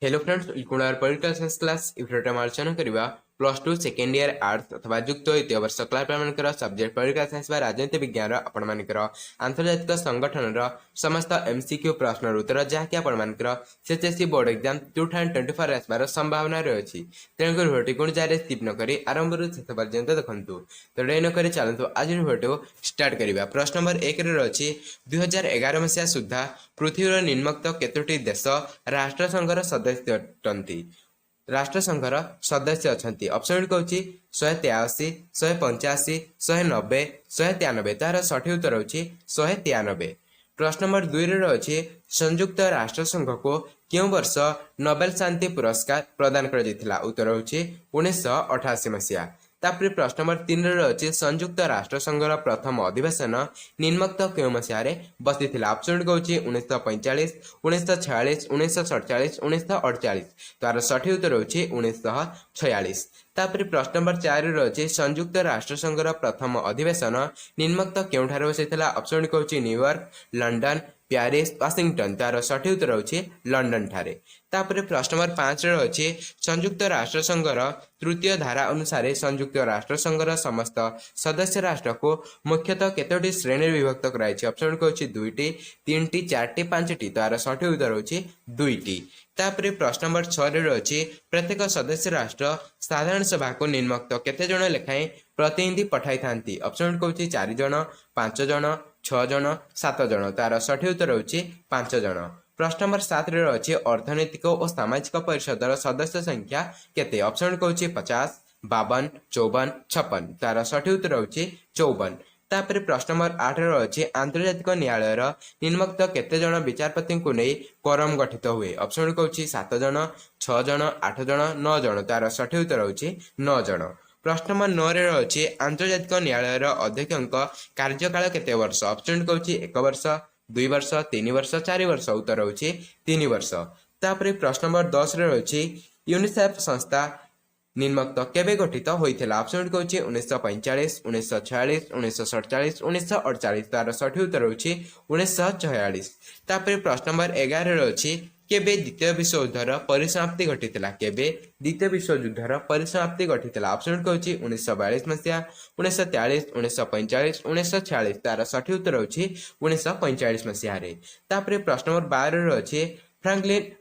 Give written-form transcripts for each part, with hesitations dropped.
Hello friends, welcome our political science class. इफरे आलोचना करबा +2 सेकेंड इयर आर्ट्स अथवा युक्त द्वितीय वर्ष क्लास मानकर सब्जेक्ट पॉलिटिकल साइंस बा राजनीति विज्ञान आपण मानकर आंतर्जातिक संगठन समस्त एमसीक्यू प्रश्न उत्तर जहाँकि आपण मानकर एसएससी बोर्ड एग्जाम 2024 आसबार संभावना रही। तेणुक भिडियो को जारी स्किप न करी आरंभ शेष पर्यंत देखु। तो डे नक चलतु आज भिडियो स्टार्ट करवा। प्रश्न नंबर 1 रही 2011 मसीहा सुधा पृथ्वीर निम्नक्त केतोटी देश राष्ट्रसंघर सदस्य अटंती। राष्ट्रसंघर सदस्य अच्छा ऑप्शन कौन 183, 185, 190, 193। तार सठिक उत्तर होची 193। प्रश्न नंबर 2 रही संयुक्त राष्ट्रसंघ को क्यों वर्ष नोबेल शांति पुरस्कार प्रदान कर उत्तर होची 1988 मसीहा। तापर प्रश्न नंबर 3 रही संयुक्त राष्ट्रसंघर प्रथम अधिवेशन निम्नक्त क्यों मसीह बसी ऑप्शन कौन 1945, 1946, 1947, 1948। तार सठिक उत्तर होची 1946। तापर प्रश्न नंबर 4 रही संयुक्त राष्ट्रसंघर प्रथम अधिवेशन निम्नक्त क्योंठार बसी ऑप्शन कौन न्यूयॉर्क, लंडन, प्यारिस, वाशिंगटन। तार सठिक उत्तर होची लंडन ठारे। तापर प्रश्न नंबर 5 रही संयुक्त राष्ट्रसंघर तृतीय धारा अनुसार संयुक्त राष्ट्रसंघर समस्त सदस्य राष्ट्र को मुख्यतः केतोटी श्रेणी विभक्त कराई। ऑप्शन कौन 2टी, 3टी, 4टी, 5टी। तार सठिक उत्तर होची 2टी। तापर प्रश्न नंबर 6 रही प्रत्येक सदस्य राष्ट्र साधारण सभा को निम्नक्त केते जन लेखाएं प्रतिनिधि पठाई थांती। ऑप्शन कौन 4 जन, 5 जन, 6 जन, 7 जन। तार सठिक उत्तर होची 5 जन। प्रश्न नंबर 7 रही अर्थनैतिक और सामाजिक परिषदर सदस्य संख्या केते। ऑप्शन कौन 50, 52, 54, 56। तार सठिक उत्तर होची 54। तापर प्रश्न नंबर 8 रही आंतर्जातिक न्यायालय निम्नक्त केते जन विचारपति को नहीं कोरम गठित हुए। ऑप्शन कौन 7 जन, 6 जन, 8 जन, 9 जन। तार सठिक उत्तर होची 9 जन। प्रश्न नंबर 9 रही आंतर्जातिक न्यायालय अध्यक्ष कार्यकाल केते वर्ष। ऑप्शन कौन 1 वर्ष, 2 वर्ष, 3 वर्ष, 4 वर्ष। उत्तर होची 3 वर्ष। तापर प्रश्न नंबर 10 रही यूनिसेफ संस्था निम्नक्त केबे गठित होइथिला। ऑप्शन कौन 1945, 1946, 1947, 1948। तार सठिक उत्तर होची 1946। तापर प्रश्न नंबर 11 रही केबे द्वितीय विश्वयुद्धर परिसमाप्ति घटिथिला। केबे द्वितीय विश्वयुद्धर परिसमाप्ति घटिथिला। ऑप्शन कौन 1942 मसीहा, 1943, 1945, 1946। तार सठिक उत्तर होची 1945 मसीहा रे। तापर प्रश्न नंबर 12 रही फ्रैंकलिन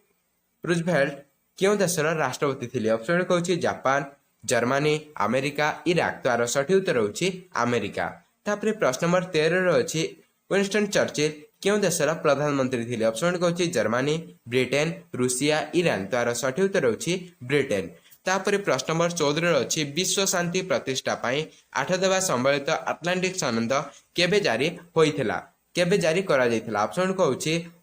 रूजवेल्ट क्यों देशर राष्ट्रपति थे। ऑप्शन कौन जापान, जर्मनी, अमेरिका, इराक। तार सठिक उत्तर होची अमेरिका। तापर प्रश्न नंबर 13 रही विंस्टन चर्चिल क्यों देशर प्रधानमंत्री थे। ऑप्शन कौन जर्मनी, ब्रिटेन, रूसिया, ईरान। तार सठिक उत्तर होची ब्रिटेन। तापर प्रश्न नंबर 14 रही विश्व शांति प्रतिष्ठा 8 देवा संबलित आटलांटिक सनद केबे जारी होइथिला। केबे जारी करा जाइथिला। ऑप्शन कौन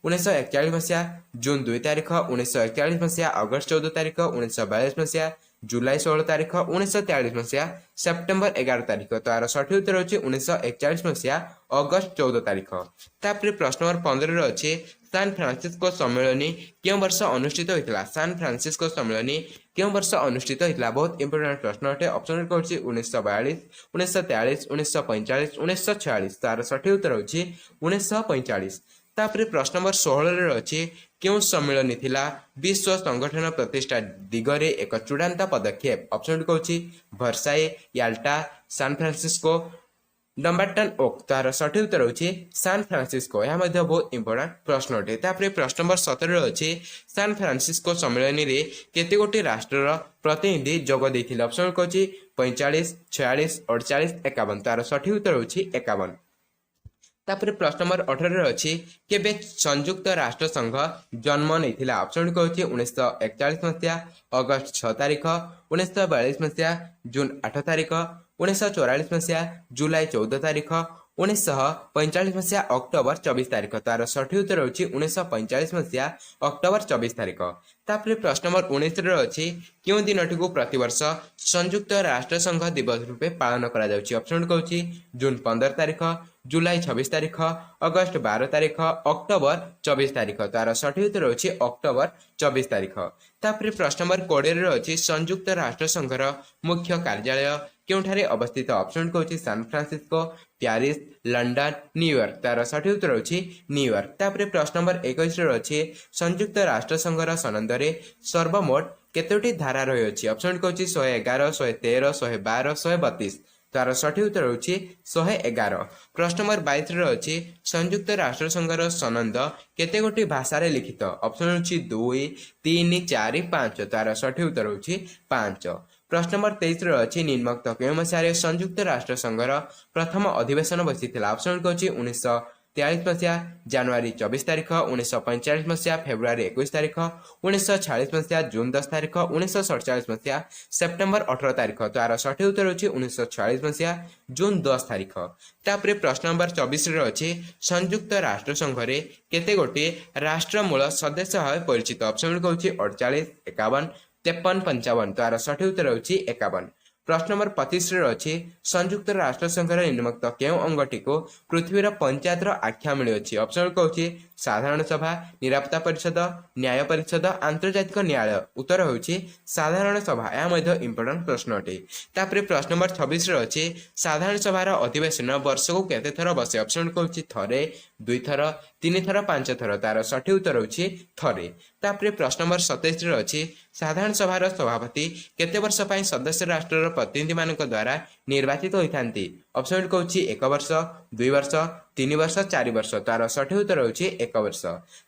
1941 मसीहा जून 2 तारिख, 1941 मसीहा अगस्त 14 तारिख, 1942 मसीहा जुलाई 16 तारिख, 1943 मसीहा सेप्टेम्बर 11 तारिख। तार सठिक उत्तर होची 1941 मसीहा अगस्त 14 तारिख। तापर प्रश्न नंबर 15 रही सान फ्रांसिस्को सम्मेलनी क्यों वर्ष अनुष्ठित होता। सान फ्रांसिस्को सम्मेलनी क्यों वर्ष अनुष्ठित होता। बहुत इंपोर्टेंट प्रश्न अटे। ऑप्शन कौन 1942, 1943, 1945, 1946। तार सठिक उत्तर होची 1945। तापर प्रश्न नंबर 16 रही क्यों सम्मेलनी थिला विश्व संगठन प्रतिष्ठा दिगरे एक चूड़ांत पदक्षेप। ऑप्शन कौन Versailles, Yalta, San Francisco, Dumbarton Oak. तार सठिक उत्तर होची सान फ्रांसिस्को। यह बहुत इंपोर्टेंट प्रश्न अटे। तापर प्रश्न नंबर 17 रही सान फ्रांसिस्को सम्मेलन रे केते गोटी राष्ट्र प्रतिनिधि जोग देथिले। ऑप्शन कौन 45, 46, 48, 51। तार सठिक उत्तर होची 51। तापर प्रश्न नंबर 18 रही केबे संयुक्त राष्ट्र संघ जन्म नहीं। ऑप्शन कौन 1941 मसीहा अगस्त 6 तारिख, 1942 मसीहा जून 8 तारिख, 1944 मसीहा जुलाई 14 तारिख, 1945 मसीहा अक्टोबर 24 तारिख। तार सठिक उत्तर होची 1945 मसीहा अक्टोबर 24 तारिख। तापर प्रश्न नंबर 19 रही क्यों दिनटी को प्रतिवर्ष संयुक्त राष्ट्र संघ दिवस रूपे पालन करा जाउची। ऑप्शन कौन जून 15 तारिख, जुलाई 26 तारिख, अगस्त 12 तारिख, अक्टोबर 24 तारिख। तार सठिक उत्तर होछि अक्टोबर 24 तारिख। तापर प्रश्न नंबर 20 रे अछि संयुक्त राष्ट्र संघर मुख्य कार्यालय केउठारे अवस्थित? ऑप्शन को San Francisco, Paris, London, New York. तार सठिक उत्तर होछि न्यूयॉर्क। तापर प्रश्न नंबर 21 रे अछि संयुक्त राष्ट्र संघर सनंदरे सर्वमोट केतोटी धारा रही अछि? ऑप्शन को 111, 113, 112, 132। तार सठिक उत्तर होछि 111। प्रश्न नंबर 22 रे अछि संयुक्त राष्ट्र संघर सनंद केते गोटी भाषा रे लिखित? ऑप्शन होछि 2, 3, 4, 5। तार सठिक उत्तर होछि 5। प्रश्न नंबर 23 रे अछि निम्नलिखित केउ मसिया संयुक्त राष्ट्र संघर प्रथम अधिवेशन बसिथिला? ऑप्शन को 1943 मसीहा जनवरी 24 तारिख, 1945 मसीहा फेब्रुआरी 21 तारिख, 1946 मसीहा जून 10 तारिख, 1947 मसीहा सेप्टेम्बर 18 तारिख। तार सठिक उत्तर होछि 1946 मसीहा जून 10 तारिख। तापर प्रश्न नंबर 24 रे अछि संयुक्त राष्ट्र संघरे केते गोटी राष्ट्रमूल सदस्य भाव परिचित? ऑप्शन को 48, 51, 53, 55। तार सठिक उत्तर होछि 51। प्रश्न नंबर 25 रे अछि संयुक्त राष्ट्र संघर निम्नलिखित केउ अंगटी को पृथ्वीर पंचायतर आख्या मिली अछि? ऑप्शन को साधारण सभा, निरापत्ता परिषद, न्याय परिषद, आंतर्जातिक न्यायालय। उत्तर होछि साधारण सभा। यह मध्य इंपोर्टेंट प्रश्न अटे। तापर प्रश्न नंबर 26 रे अछि साधारण सभार अधिवेशन वर्ष को केते थर बसे? ऑप्शन को थरे, 2 थर, 3 थर, 5 थर। तार सठिक उत्तर होछि थरे। तापर प्रश्न नंबर 27 रे अछि साधारण सभार सभापति केते वर्ष पई सदस्य राष्ट्रर प्रतिनिधि मानक द्वारा निर्वाचित होइथांती? ऑप्शन को 1 वर्ष, 2 वर्ष, 3 वर्ष, 4 वर्ष। तार सठिक उत्तर होछि 1 वर्ष।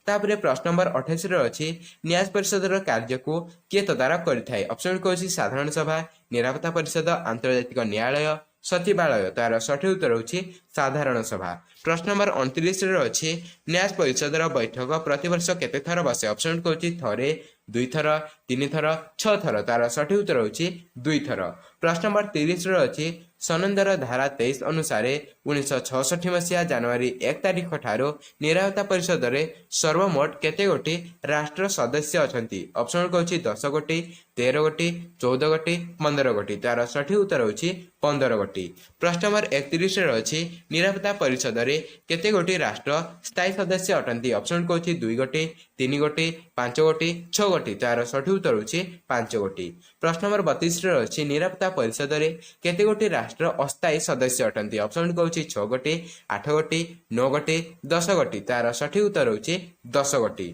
तापर प्रश्न नंबर 28 रे अछि न्याय परिषदर कार्य को किए तदारक करिथाय? ऑप्शन को साधारण सभा, निरापत्ता परिषद, आंतर्जातिक न्यायालय, सचिवालय। तार सठिक उत्तर होछि साधारण सभा। प्रश्न नंबर 29 रे अछि न्याय परिषदर बैठक प्रतिवर्ष केते थर बसे? ऑप्शन को थरे, 2 थर, 3 थर, 6 थर। तार सठिक उत्तर होछि 2 थर। प्रश्न नंबर 30 रे अछि सनंदर धारा 23 अनुसार 1966 मसीहा जनवरी 1 तारिख ठारो निरापत्ता परिषद रे सर्वमोट केते गोटी राष्ट्र सदस्य अछंती? ऑप्शन को 10 गोटी, 13 गोटी, 14 गोटी, 15 गोटी। तार सठिक उत्तर होछि 15 गोटी। प्रश्न नंबर 31 रे अछि निरापत्ता परिषद रे केते गोटी राष्ट्र स्थायी सदस्य अटंती? ऑप्शन को 2 गोटी, 3 गोटी, 5 गोटी, 6 गोटी। तार सठिक उत्तर होछि 5 गोटी। प्रश्न नंबर 32 रे अछि निरापत्ता परिषद रे केते गोटी राष्ट्र अस्थायी सदस्य अटंती? ऑप्शन को 6 गोटी, 8 गोटी, 9 गोटी, 10 गोटी। तार सठिक उत्तर होछि 10 गोटी।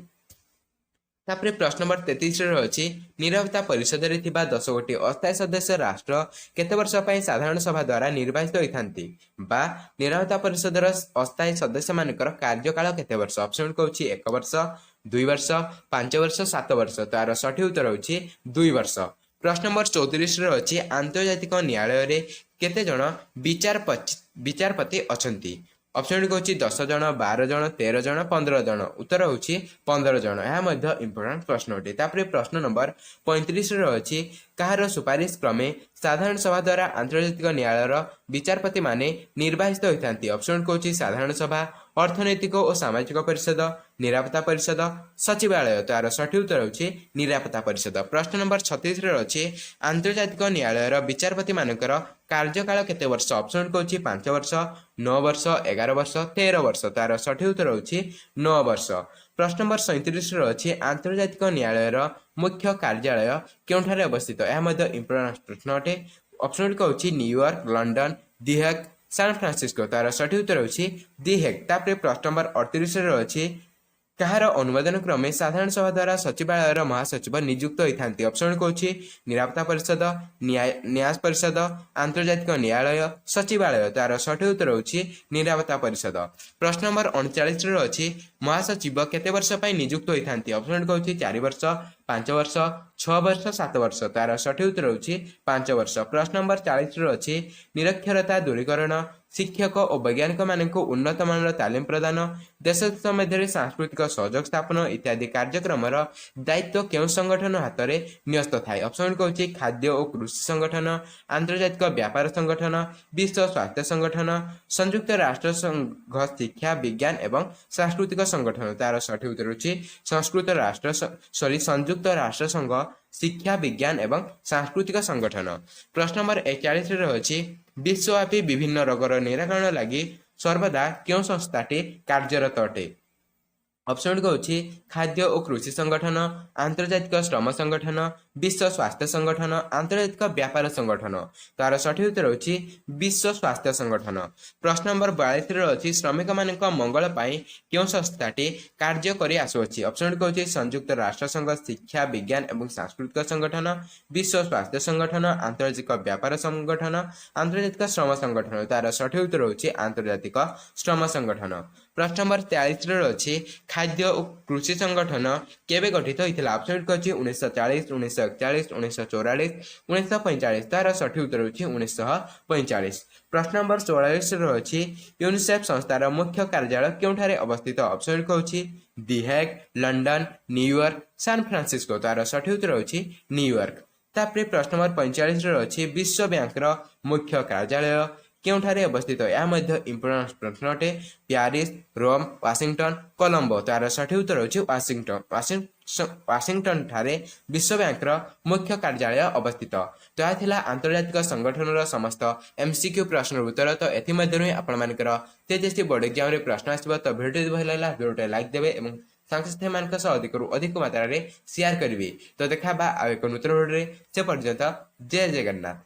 तापर प्रश्न नंबर 33 रे अछि निरापत्ता परिषद रे थिबा 10 गोटी अस्थायी सदस्य राष्ट्र केते वर्ष पई साधारण सभा द्वारा निर्वाचित होइथांती? बा निरापत्ता परिषदर अस्थायी सदस्य मानकर कार्यकाल केते वर्ष? ऑप्शन को 1 वर्ष, 2 वर्ष, 5 वर्ष, 7 वर्ष। तार सठिक उत्तर होछि 2 वर्ष। प्रश्न नंबर 34 रे अछि आंतर्जातिक न्यायालय रे केते जण विचारपति अछंती? ऑप्शन को 10 जण, 12 जण, 13 जण, 15 जण। उत्तर होछि 15 जण। यह मध्य इंपोर्टेंट प्रश्न अटे। तापर प्रश्न नंबर 35 रे अछि कहार सुपारिश क्रमे साधारण सभा द्वारा आंतर्जातिक न्यायालयर विचारपति माने निर्वाचित होइथांती? ऑप्शन को साधारण सभा, अर्थनैतिक और सामाजिक परिषद, निरापत्ता परिषद, सचिवालय। तार सठिक उत्तर होछि निरापत्ता परिषद। प्रश्न नंबर 36 रे अछि आंतर्जातिक न्यायालयर विचारपति मानकर कार्यकाल केते वर्ष? ऑप्शन को 5 वर्ष, 9 वर्ष, 11 वर्ष, 13 वर्ष। तार सठिक उत्तर होछि 9 वर्ष। प्रश्न नंबर 37 रे अछि आंतर्जातिक न्यायालयर मुख्य कार्यालय केउठारे अवस्थित? यह मध्य इंपोर्टेंट प्रश्न अटे। ऑप्शन को न्यूयॉर्क, लंडन, दी हेग, सैन फ्रांसिस्को। तार सठिक उत्तर होछि दी हेग। तापर प्रश्न नंबर 38 रे अछि कहार अनुमोदन क्रमे साधारण सभा द्वारा सचिवालयर महासचिव नियुक्त होइथांती? ऑप्शन को निरापत्ता परिषद, न्याय परिषद, आंतर्जातिक न्यायालय, सचिवालय। तार सठिक उत्तर होछि निरापत्ता परिषद। प्रश्न नंबर 39 रे अछि महासचिव केते वर्ष पई नियुक्त होइथांती? ऑप्शन को 4 वर्ष, 5 वर्ष, 6 वर्ष, 7 वर्ष। तार सठिक उत्तर होछि 5 वर्ष। प्रश्न नंबर 40 रे अछि निरक्षरता दूरीकरण, शिक्षक और वैज्ञानिक मानक उन्नत मानर तालीम प्रदान, देश मध्य सांस्कृतिक सहयोग स्थापन इत्यादि कार्यक्रम दायित्व केउं संगठन हाथ में न्यस्त थाए? ऑप्शन को खाद्य और कृषि संगठन, आंतर्जातिक व्यापार संगठन, विश्व स्वास्थ्य संगठन, संयुक्त राष्ट्र संघ शिक्षा विज्ञान एवं सांस्कृतिक संगठन। तार सठिक उत्तर होछि संयुक्त राष्ट्र संघ शिक्षा विज्ञान एवं सांस्कृतिक संगठन। प्रश्न नंबर 41 रे अछि विश्वव्यापी विभिन्न रोगर निराकरण लगी सर्वदा क्यों संस्थाटी कार्यरत अटे? ऑप्शन गुड हूँ खाद्य और कृषि संगठन, आंतर्जातिक श्रम संगठन, विश्व स्वास्थ्य संगठन, आंतर्जातिक व्यापार संगठन। तार सठिक उत्तर होची विश्व स्वास्थ्य संगठन। प्रश्न नंबर 42 अच्छी श्रमिक मान मंगल क्यों संस्थाटी कार्य करि आसुअछि? ऑप्शन गुड हूँ संयुक्त राष्ट्र संघ, शिक्षा विज्ञान एवं सांस्कृतिक संगठन, विश्व स्वास्थ्य संगठन, आंतर्जातिक व्यापार संगठन, आंतर्जातिक श्रम संगठन। तार सठिक उत्तर होची आंतर्जातिक श्रम संगठन। प्रश्न नंबर 43 अच्छी खाद्य और कृषि संगठन केवे गठित होता? ऑप्शन अच्छी 1940, 1941, 1944, 1945। तार सठिक उत्तर होची 1945। प्रश्न नंबर 44 अच्छी यूनिसेफ संस्थार मुख्य कार्यालय क्योंठारे अवस्थित? ऑप्शन होची the Hague, London, New York, San Francisco. तार सठिक उत्तर होची न्यूयॉर्क। तापर प्रश्न नंबर 45 अच्छी विश्व बैंक मुख्य कार्यालय क्योंठारे अवस्थित? यह इंपोर्टेंट प्रश्न अटे। प्यारिस, रोम, वाशिंगटन, कोलंबो। तार सठिक उत्तर होची वाशिंगटन। वाशिंगटन ठारे विश्व बैंक मुख्य कार्यालय अवस्थित। तो यह थिला आंतर्जातिक संगठन समस्त एमसीक्यू प्रश्न उत्तर। तो एथमध्यु आपंकर 33 बोर्ड एग्जाम रे प्रश्न आसो। तो भिडियो भल लगा भिडियो लाइक देवे और सांगसाथी मान अधिक अधिक मात्रा शेयर करेंगे। तो देखा आउ एक नूतन भिडियो से पर्यंत जय जगन्नाथ।